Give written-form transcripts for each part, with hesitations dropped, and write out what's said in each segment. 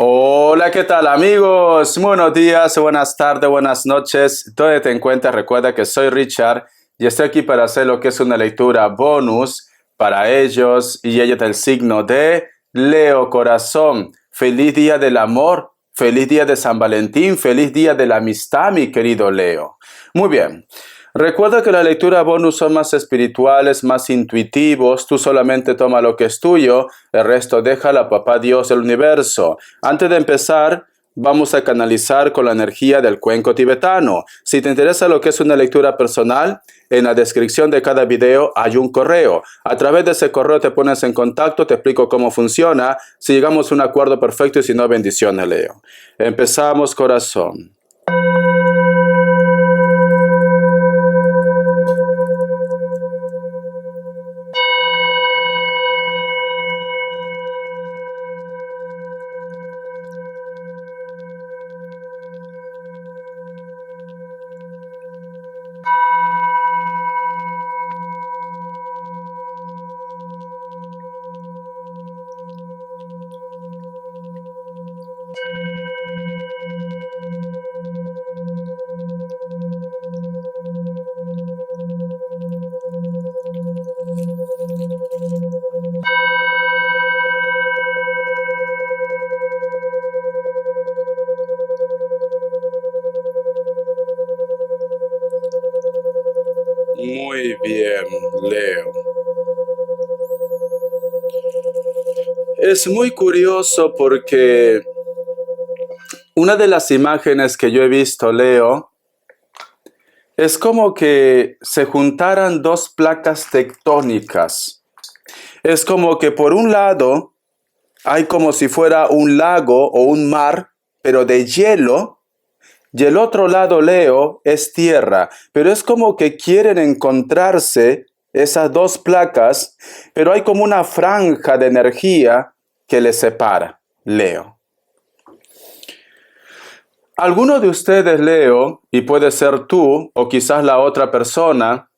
Hola, ¿qué tal amigos? Buenos días, buenas tardes, buenas noches. Donde te encuentres, recuerda que soy Richard y estoy aquí para hacer lo que es una lectura bonus para ellos y ellas del signo de Leo corazón. Feliz día del amor, feliz día de San Valentín, feliz día de la amistad, mi querido Leo. Muy bien. Recuerda que las lecturas bonus son más espirituales, más intuitivos. Tú solamente toma lo que es tuyo, el resto déjalo a Papá Dios del universo. Antes de empezar, vamos a canalizar con la energía del cuenco tibetano. Si te interesa lo que es una lectura personal, en la descripción de cada video hay un correo. A través de ese correo te pones en contacto, te explico cómo funciona. Si llegamos a un acuerdo perfecto y si no, bendiciones, Leo. Empezamos, corazón. Muy bien, Leo. Es muy curioso porque una de las imágenes que yo he visto, Leo, es como que se juntaran dos placas tectónicas. Es como que por un lado hay como si fuera un lago o un mar, pero de hielo, y el otro lado, Leo, es tierra. Pero es como que quieren encontrarse esas dos placas, pero hay como una franja de energía que les separa, Leo. Alguno de ustedes, Leo, y puede ser tú o quizás la otra persona,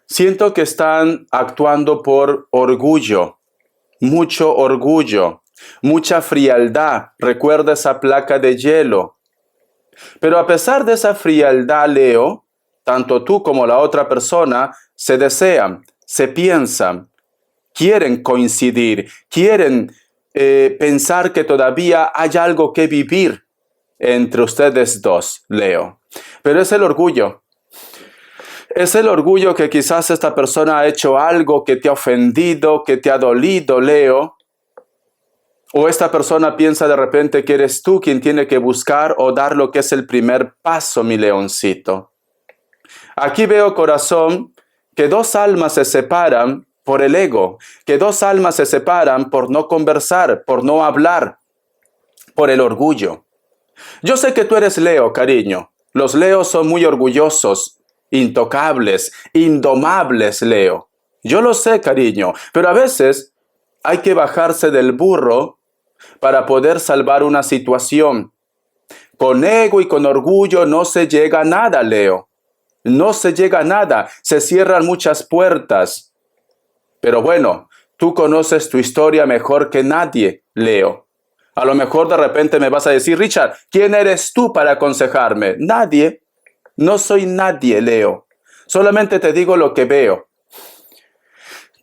siento que están actuando por orgullo, mucho orgullo, mucha frialdad. Recuerda esa placa de hielo. Pero a pesar de esa frialdad, Leo, tanto tú como la otra persona se desean, se piensan, quieren coincidir, quieren pensar que todavía hay algo que vivir entre ustedes dos, Leo. Pero es el orgullo. Es el orgullo que quizás esta persona ha hecho algo que te ha ofendido, que te ha dolido, Leo. O esta persona piensa de repente que eres tú quien tiene que buscar o dar lo que es el primer paso, mi leoncito. Aquí veo, corazón, que dos almas se separan por el ego, que dos almas se separan por no conversar, por no hablar, por el orgullo. Yo sé que tú eres Leo, cariño. Los Leos son muy orgullosos, intocables, indomables, Leo. Yo lo sé, cariño, pero a veces hay que bajarse del burro para poder salvar una situación. Con ego y con orgullo no se llega a nada, Leo. No se llega a nada, se cierran muchas puertas. Pero bueno, tú conoces tu historia mejor que nadie, Leo. A lo mejor de repente me vas a decir, Richard, ¿quién eres tú para aconsejarme? Nadie. No soy nadie, Leo. Solamente te digo lo que veo.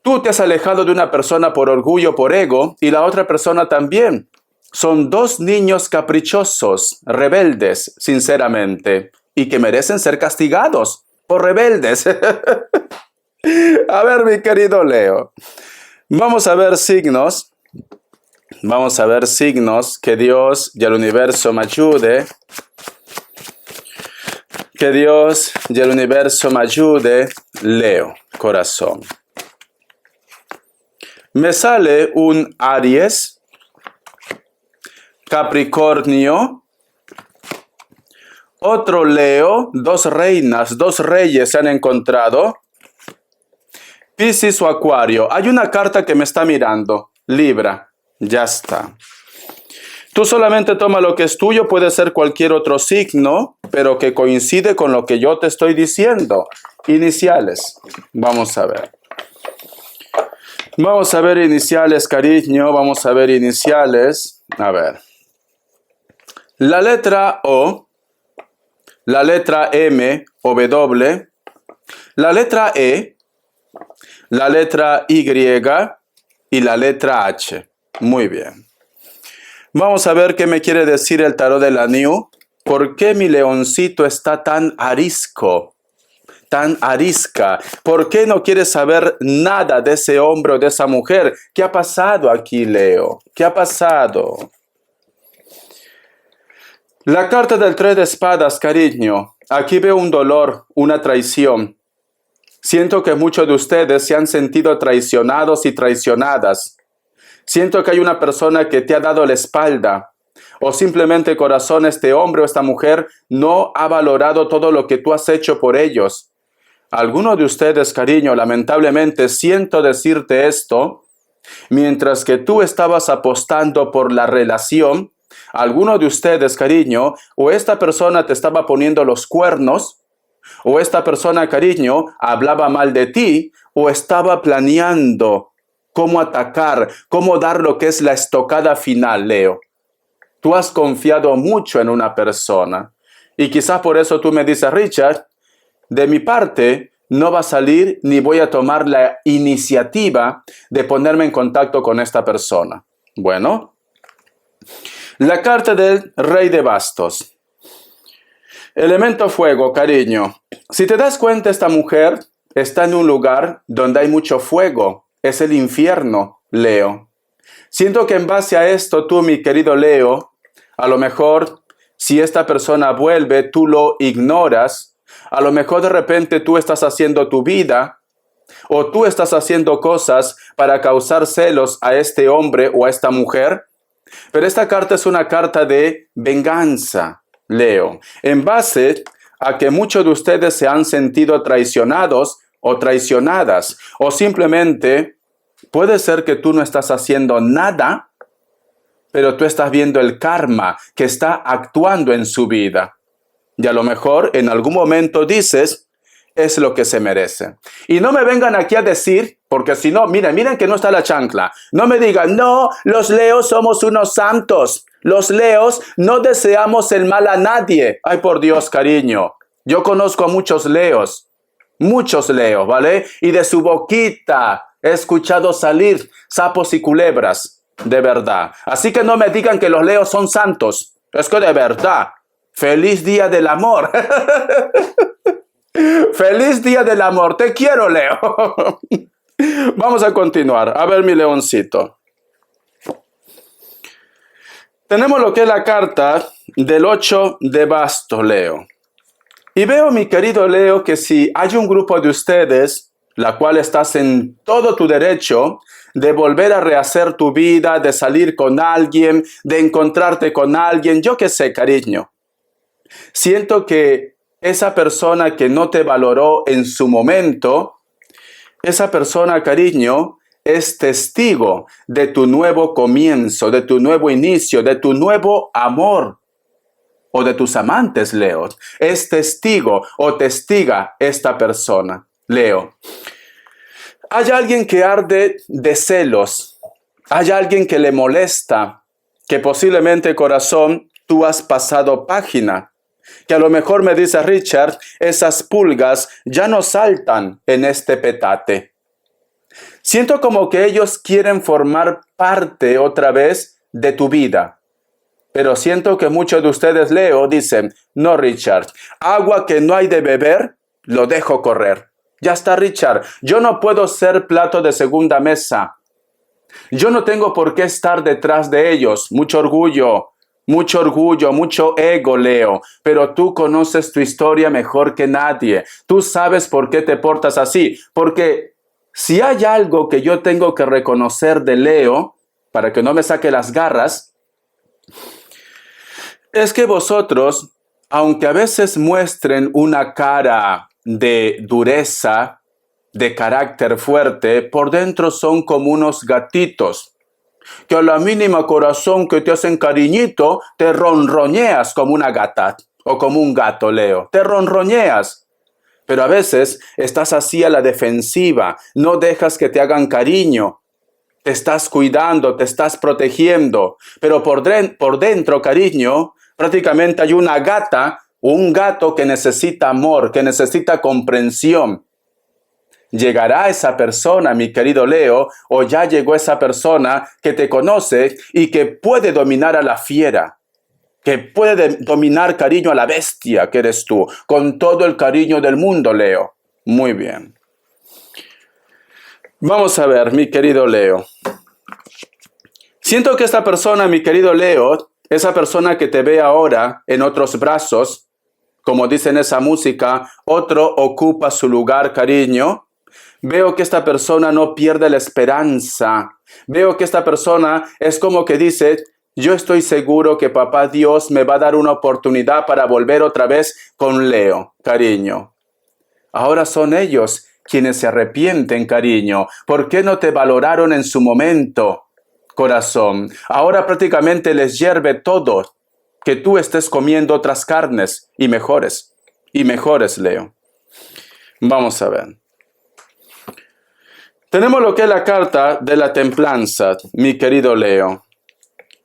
Tú te has alejado de una persona por orgullo, por ego, y la otra persona también. Son dos niños caprichosos, rebeldes, sinceramente, y que merecen ser castigados por rebeldes. A ver, mi querido Leo, vamos a ver signos. Vamos a ver signos. Que Dios y el universo me ayude. Que Dios y el universo me ayude. Leo, corazón. Me sale un Aries, Capricornio, otro Leo, dos reinas, dos reyes se han encontrado, Piscis o Acuario. Hay una carta que me está mirando, Libra, ya está. Tú solamente toma lo que es tuyo, puede ser cualquier otro signo, pero que coincide con lo que yo te estoy diciendo. Iniciales, vamos a ver. Vamos a ver iniciales, cariño. Vamos a ver iniciales. A ver. La letra O, la letra M o W, la letra E, la letra Y y la letra H. Muy bien. Vamos a ver qué me quiere decir el tarot de la New. ¿Por qué mi leoncito está tan arisco? Tan arisca. ¿Por qué no quiere saber nada de ese hombre o de esa mujer? ¿Qué ha pasado aquí, Leo? ¿Qué ha pasado? La carta del 3 de espadas, cariño. Aquí veo un dolor, una traición. Siento que muchos de ustedes se han sentido traicionados y traicionadas. Siento que hay una persona que te ha dado la espalda. O simplemente, corazón, este hombre o esta mujer no ha valorado todo lo que tú has hecho por ellos. Algunos de ustedes, cariño, lamentablemente siento decirte esto, mientras que tú estabas apostando por la relación, algunos de ustedes, cariño, o esta persona te estaba poniendo los cuernos, o esta persona, cariño, hablaba mal de ti, o estaba planeando cómo atacar, cómo dar lo que es la estocada final, Leo. Tú has confiado mucho en una persona, y quizás por eso tú me dices, Richard, de mi parte, no va a salir ni voy a tomar la iniciativa de ponerme en contacto con esta persona. Bueno, la carta del Rey de Bastos. Elemento fuego, cariño. Si te das cuenta, esta mujer está en un lugar donde hay mucho fuego. Es el infierno, Leo. Siento que en base a esto, tú, mi querido Leo, a lo mejor, si esta persona vuelve, tú lo ignoras. A lo mejor de repente tú estás haciendo tu vida o tú estás haciendo cosas para causar celos a este hombre o a esta mujer. Pero esta carta es una carta de venganza, Leo. En base a que muchos de ustedes se han sentido traicionados o traicionadas. O simplemente puede ser que tú no estás haciendo nada, pero tú estás viendo el karma que está actuando en su vida. Y a lo mejor en algún momento dices, es lo que se merece. Y no me vengan aquí a decir, porque si no, miren que no está la chancla. No me digan, no, los Leos somos unos santos. Los Leos no deseamos el mal a nadie. Ay, por Dios, cariño. Yo conozco a muchos Leos, ¿vale? Y de su boquita he escuchado salir sapos y culebras, de verdad. Así que no me digan que los Leos son santos. Es que de verdad. ¡Feliz Día del Amor! ¡Feliz Día del Amor! ¡Te quiero, Leo! Vamos a continuar. A ver, mi leoncito. Tenemos lo que es la carta del 8 de bastos, Leo. Y veo, mi querido Leo, que si hay un grupo de ustedes, la cual estás en todo tu derecho de volver a rehacer tu vida, de salir con alguien, de encontrarte con alguien, yo qué sé, cariño. Siento que esa persona que no te valoró en su momento, esa persona, cariño, es testigo de tu nuevo comienzo, de tu nuevo inicio, de tu nuevo amor o de tus amantes, Leo. Es testigo o testiga esta persona, Leo. Hay alguien que arde de celos, hay alguien que le molesta, que posiblemente, corazón, tú has pasado página. Que a lo mejor me dice Richard, esas pulgas ya no saltan en este petate. Siento como que ellos quieren formar parte otra vez de tu vida. Pero siento que muchos de ustedes, Leo, dicen, no, Richard, agua que no hay de beber, lo dejo correr. Ya está, Richard, yo no puedo ser plato de segunda mesa. Yo no tengo por qué estar detrás de ellos. Mucho orgullo, mucho ego, Leo. Pero tú conoces tu historia mejor que nadie. Tú sabes por qué te portas así. Porque si hay algo que yo tengo que reconocer de Leo, para que no me saque las garras, es que vosotros, aunque a veces muestren una cara de dureza, de carácter fuerte, por dentro son como unos gatitos, que a la mínima, corazón, que te hacen cariñito, te ronroñeas como una gata o como un gato, Leo. Te ronroñeas. Pero a veces estás así a la defensiva, no dejas que te hagan cariño. Te estás cuidando, te estás protegiendo. Pero por dentro, cariño, Prácticamente hay una gata, un gato que necesita amor, que necesita comprensión. ¿Llegará esa persona, mi querido Leo, o ya llegó esa persona que te conoce y que puede dominar a la fiera, que puede dominar, cariño, a la bestia que eres tú, con todo el cariño del mundo, Leo? Muy bien. Vamos a ver, mi querido Leo. Siento que esta persona, mi querido Leo, esa persona que te ve ahora en otros brazos, como dice en esa música, otro ocupa su lugar, cariño. Veo que esta persona no pierde la esperanza. Veo que esta persona es como que dice, yo estoy seguro que papá Dios me va a dar una oportunidad para volver otra vez con Leo, cariño. Ahora son ellos quienes se arrepienten, cariño. ¿Por qué no te valoraron en su momento, corazón? Ahora prácticamente les hierve todo que tú estés comiendo otras carnes y mejores, Leo. Vamos a ver. Tenemos lo que es la carta de la templanza, mi querido Leo.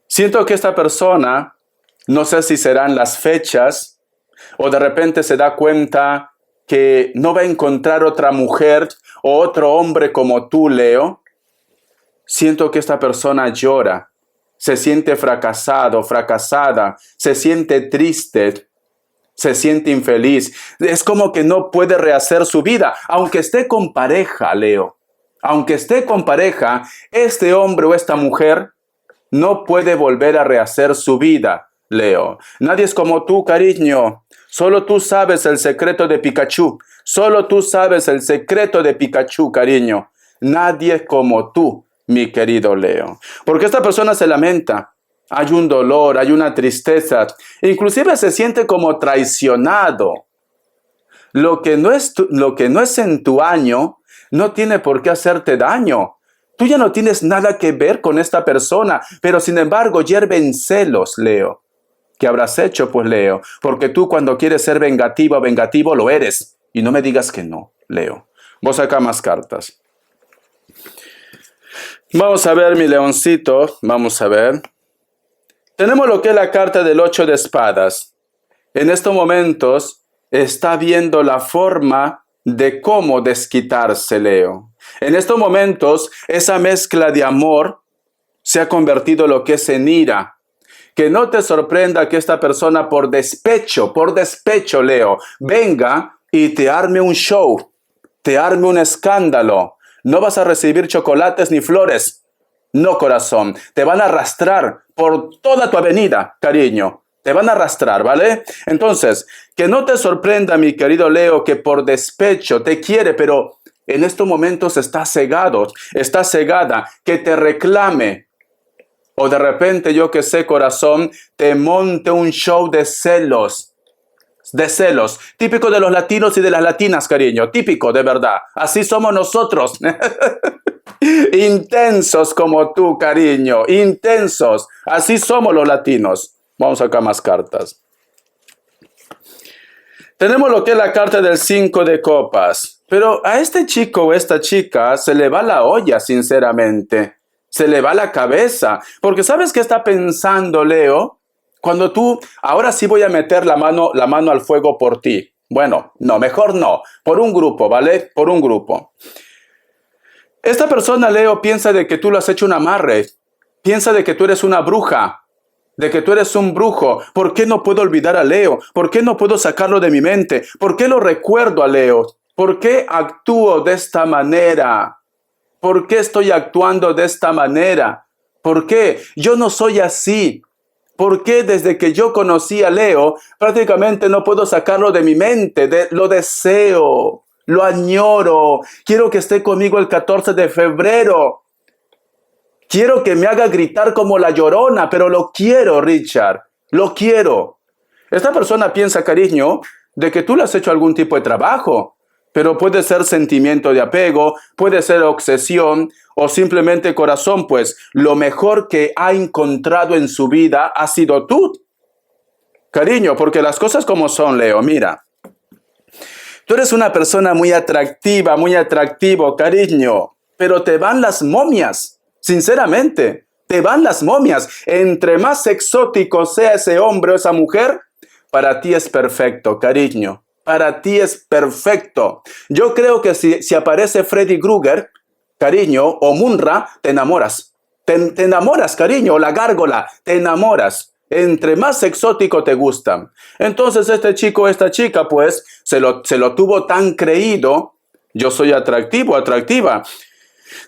Siento que esta persona, no sé si serán las fechas, o de repente se da cuenta que no va a encontrar otra mujer o otro hombre como tú, Leo. Siento que esta persona llora, se siente fracasado, fracasada, se siente triste, se siente infeliz. Es como que no puede rehacer su vida, aunque esté con pareja, Leo. Aunque esté con pareja, este hombre o esta mujer no puede volver a rehacer su vida, Leo. Nadie es como tú, cariño. Solo tú sabes el secreto de Pikachu. Solo tú sabes el secreto de Pikachu, cariño. Nadie es como tú, mi querido Leo. Porque esta persona se lamenta. Hay un dolor, hay una tristeza. Inclusive se siente como traicionado. Lo que no es en tu año, no tiene por qué hacerte daño. Tú ya no tienes nada que ver con esta persona, pero sin embargo hierven celos, Leo. ¿Qué habrás hecho, pues, Leo? Porque tú cuando quieres ser vengativo, vengativo lo eres. Y no me digas que no, Leo. Vos acá más cartas. Vamos a ver, mi leoncito. Vamos a ver. Tenemos lo que es la carta del 8 de espadas. En estos momentos está viendo la forma de cómo desquitarse, Leo. En estos momentos, esa mezcla de amor se ha convertido en lo que es en ira. Que no te sorprenda que esta persona por despecho, Leo, venga y te arme un show, te arme un escándalo. No vas a recibir chocolates ni flores. No, corazón. Te van a arrastrar por toda tu avenida, cariño. Te van a arrastrar, ¿vale? Entonces, que no te sorprenda, mi querido Leo, que por despecho te quiere, pero en estos momentos está cegado, está cegada, que te reclame. O de repente, yo que sé, corazón, te monte un show de celos. De celos. Típico de los latinos y de las latinas, cariño. Típico, de verdad. Así somos nosotros. Intensos como tú, cariño. Intensos. Así somos los latinos. Vamos acá más cartas. Tenemos lo que es la carta del 5 de copas. Pero a este chico o esta chica se le va la olla, sinceramente. Se le va la cabeza. Porque ¿sabes qué está pensando, Leo? Cuando tú, ahora sí voy a meter la mano al fuego por ti. Bueno, no, mejor no. Por un grupo, ¿vale? Por un grupo. Esta persona, Leo, piensa de que tú lo has hecho un amarre. Piensa de que tú eres una bruja. De que tú eres un brujo. ¿Por qué no puedo olvidar a Leo? ¿Por qué no puedo sacarlo de mi mente? ¿Por qué lo recuerdo a Leo? ¿Por qué actúo de esta manera? ¿Por qué estoy actuando de esta manera? ¿Por qué? Yo no soy así. ¿Por qué desde que yo conocí a Leo prácticamente no puedo sacarlo de mi mente? Lo deseo, lo añoro. Quiero que esté conmigo el 14 de febrero. Quiero que me haga gritar como la Llorona, pero lo quiero, Richard. Lo quiero. Esta persona piensa, cariño, de que tú le has hecho algún tipo de trabajo, pero puede ser sentimiento de apego, puede ser obsesión o simplemente corazón, pues lo mejor que ha encontrado en su vida ha sido tú. Cariño, porque las cosas como son, Leo, mira. Tú eres una persona muy atractivo, cariño, pero te van las momias. Sinceramente, te van las momias. Entre más exótico sea ese hombre o esa mujer, para ti es perfecto, cariño. Para ti es perfecto. Yo creo que si aparece Freddy Krueger, cariño, o Munra, te enamoras. Te enamoras, cariño, o la gárgola, te enamoras. Entre más exótico te gustan. Entonces este chico, esta chica, pues, se lo tuvo tan creído. Yo soy atractivo, atractiva.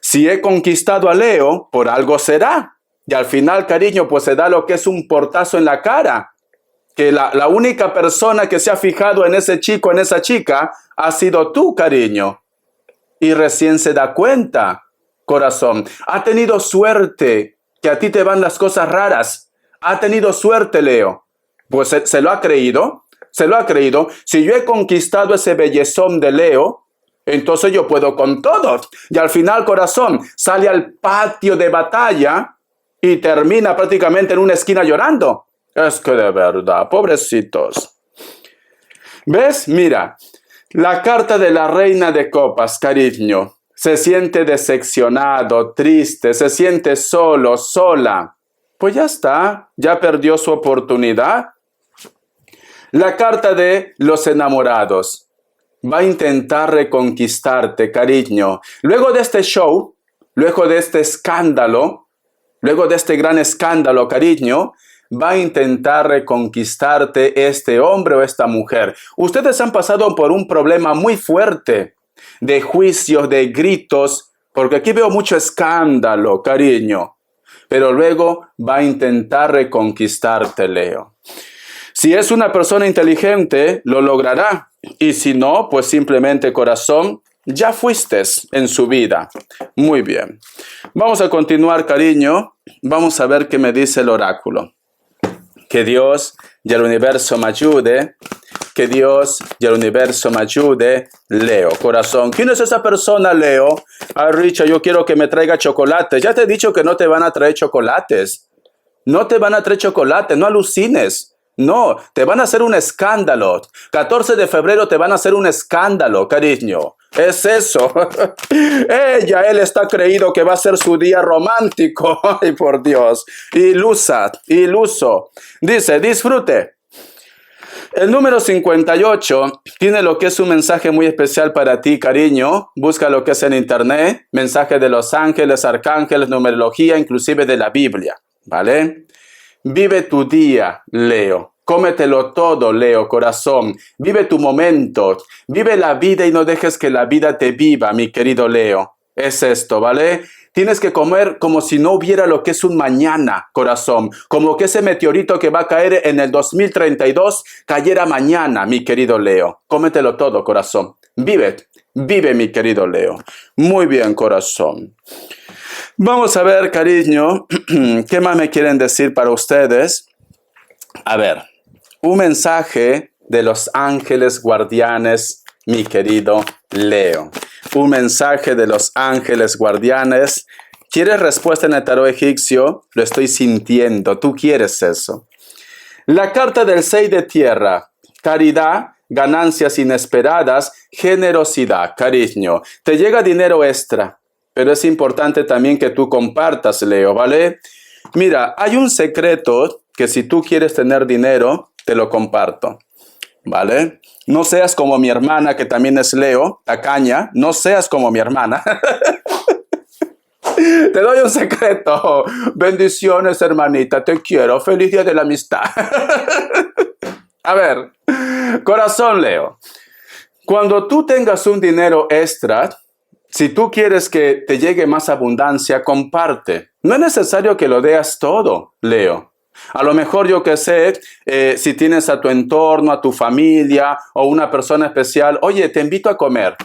Si he conquistado a Leo, por algo será. Y al final, cariño, pues se da lo que es un portazo en la cara. Que la única persona que se ha fijado en ese chico, en esa chica, ha sido tú, cariño. Y recién se da cuenta, corazón. Ha tenido suerte, que a ti te van las cosas raras. Ha tenido suerte, Leo. Pues se lo ha creído. Se lo ha creído. Si yo he conquistado ese bellezón de Leo, entonces yo puedo con todo. Y al final, corazón, sale al patio de batalla y termina prácticamente en una esquina llorando. Es que de verdad, pobrecitos. ¿Ves? Mira, la carta de la reina de copas, cariño. Se siente decepcionado, triste, se siente solo, sola. Pues ya está, ya perdió su oportunidad. La carta de los enamorados. Va a intentar reconquistarte, cariño. Luego de este show, luego de este escándalo, luego de este gran escándalo, cariño, va a intentar reconquistarte este hombre o esta mujer. Ustedes han pasado por un problema muy fuerte de juicios, de gritos, porque aquí veo mucho escándalo, cariño. Pero luego va a intentar reconquistarte, Leo. Si es una persona inteligente, lo logrará. Y si no, pues simplemente, corazón, ya fuiste en su vida. Muy bien. Vamos a continuar, cariño. Vamos a ver qué me dice el oráculo. Que Dios y el universo me ayude. Que Dios y el universo me ayude. Leo, corazón. ¿Quién es esa persona, Leo? Ah, Richard, yo quiero que me traiga chocolates. Ya te he dicho que no te van a traer chocolates. No te van a traer chocolates, no alucines. No, te van a hacer un escándalo. 14 de febrero te van a hacer un escándalo, cariño. Es eso. Él está creído que va a ser su día romántico. Ay, por Dios. Iluso. Dice, disfrute. El número 58 tiene lo que es un mensaje muy especial para ti, cariño. Busca lo que es en internet. Mensaje de los ángeles, arcángeles, numerología, inclusive de la Biblia. ¿Vale? Vive tu día, Leo. Cómetelo todo, Leo, corazón. Vive tu momento. Vive la vida y no dejes que la vida te viva, mi querido Leo. Es esto, ¿vale? Tienes que comer como si no hubiera lo que es un mañana, corazón. Como que ese meteorito que va a caer en el 2032 cayera mañana, mi querido Leo. Cómetelo todo, corazón. Vive, mi querido Leo. Muy bien, corazón. Vamos a ver, cariño, ¿qué más me quieren decir para ustedes? A ver, un mensaje de los ángeles guardianes, mi querido Leo. Un mensaje de los ángeles guardianes. ¿Quieres respuesta en el tarot egipcio? Lo estoy sintiendo, tú quieres eso. La carta del 6 de tierra, caridad, ganancias inesperadas, generosidad, cariño. Te llega dinero extra. Pero es importante también que tú compartas, Leo, ¿vale? Mira, hay un secreto que si tú quieres tener dinero, te lo comparto, ¿vale? No seas como mi hermana, que también es Leo, tacaña. No seas como mi hermana. Te doy un secreto. Bendiciones, hermanita, te quiero. Feliz día de la amistad. A ver, corazón, Leo. Cuando tú tengas un dinero extra, si tú quieres que te llegue más abundancia, comparte. No es necesario que lo deas todo, Leo. A lo mejor, yo que sé, si tienes a tu entorno, a tu familia o una persona especial, oye, te invito a comer.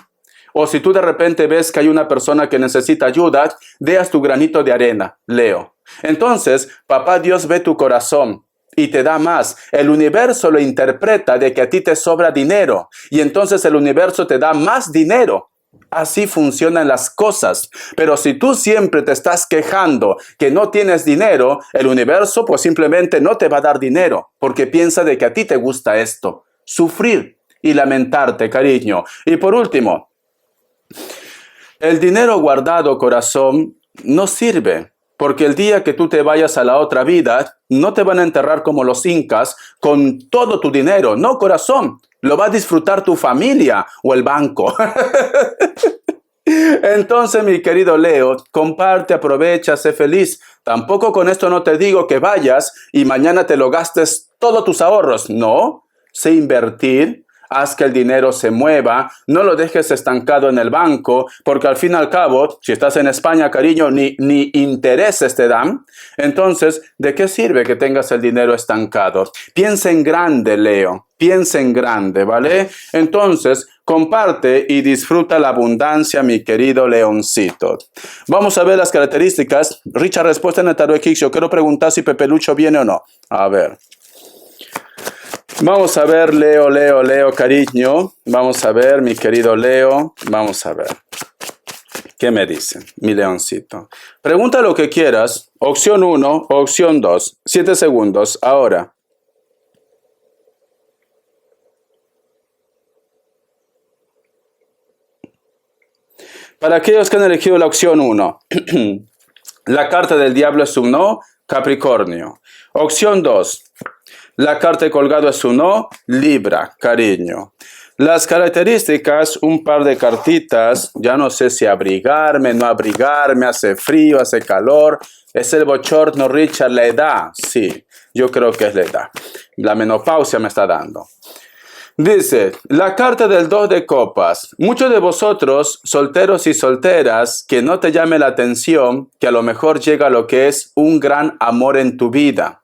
O si tú de repente ves que hay una persona que necesita ayuda, deas tu granito de arena, Leo. Entonces, papá Dios ve tu corazón y te da más. El universo lo interpreta de que a ti te sobra dinero y entonces el universo te da más dinero. Así funcionan las cosas. Pero si tú siempre te estás quejando que no tienes dinero, el universo pues simplemente no te va a dar dinero porque piensa de que a ti te gusta esto. Sufrir y lamentarte, cariño. Y por último, el dinero guardado, corazón, no sirve porque el día que tú te vayas a la otra vida, no te van a enterrar como los incas con todo tu dinero. No, corazón, lo va a disfrutar tu familia o el banco. Entonces, mi querido Leo, comparte, aprovecha, sé feliz. Tampoco con esto no te digo que vayas y mañana te lo gastes todos tus ahorros. No, sé invertir. Haz que el dinero se mueva, no lo dejes estancado en el banco, porque al fin y al cabo, si estás en España, cariño, ni intereses te dan. Entonces, ¿de qué sirve que tengas el dinero estancado? Piensa en grande, Leo, piensa en grande, ¿vale? Entonces, comparte y disfruta la abundancia, mi querido leoncito. Vamos a ver las características. Richard, respuesta en el tarot egipcio. Quiero preguntar si Pepe Lucho viene o no. A ver. Vamos a ver, Leo, cariño. Vamos a ver, mi querido Leo. Vamos a ver. ¿Qué me dice mi leoncito? Pregunta lo que quieras. Opción 1, opción 2. 7 segundos. Ahora. Para aquellos que han elegido la opción 1. La carta del diablo es un no, Capricornio. Opción 2. La carta de colgado es un no, Libra, cariño. Las características, un par de cartitas, ya no sé si abrigarme, no abrigarme, hace frío, hace calor. Es el bochorno, Richard, la edad. Sí, yo creo que es la edad. La menopausia me está dando. Dice, la carta del 2 de copas. Muchos de vosotros, solteros y solteras, que no te llame la atención, que a lo mejor llega lo que es un gran amor en tu vida.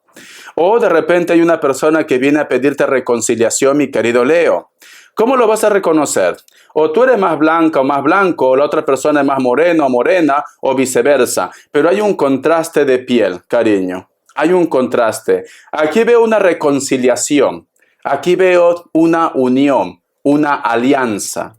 O de repente hay una persona que viene a pedirte reconciliación, mi querido Leo. ¿Cómo lo vas a reconocer? O tú eres más blanca o más blanco, o la otra persona es más moreno o morena, o viceversa. Pero hay un contraste de piel, cariño. Hay un contraste. Aquí veo una reconciliación. Aquí veo una unión, una alianza.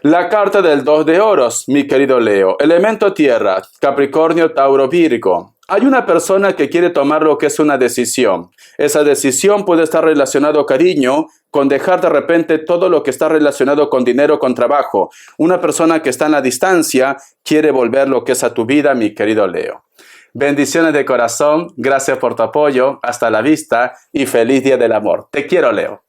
La carta del 2 de oros, mi querido Leo. Elemento tierra, Capricornio, Tauro, Virgo. Hay una persona que quiere tomar lo que es una decisión. Esa decisión puede estar relacionado, cariño, con dejar de repente todo lo que está relacionado con dinero, con trabajo. Una persona que está en la distancia quiere volver lo que es a tu vida, mi querido Leo. Bendiciones de corazón, gracias por tu apoyo, hasta la vista y feliz Día del Amor. Te quiero, Leo.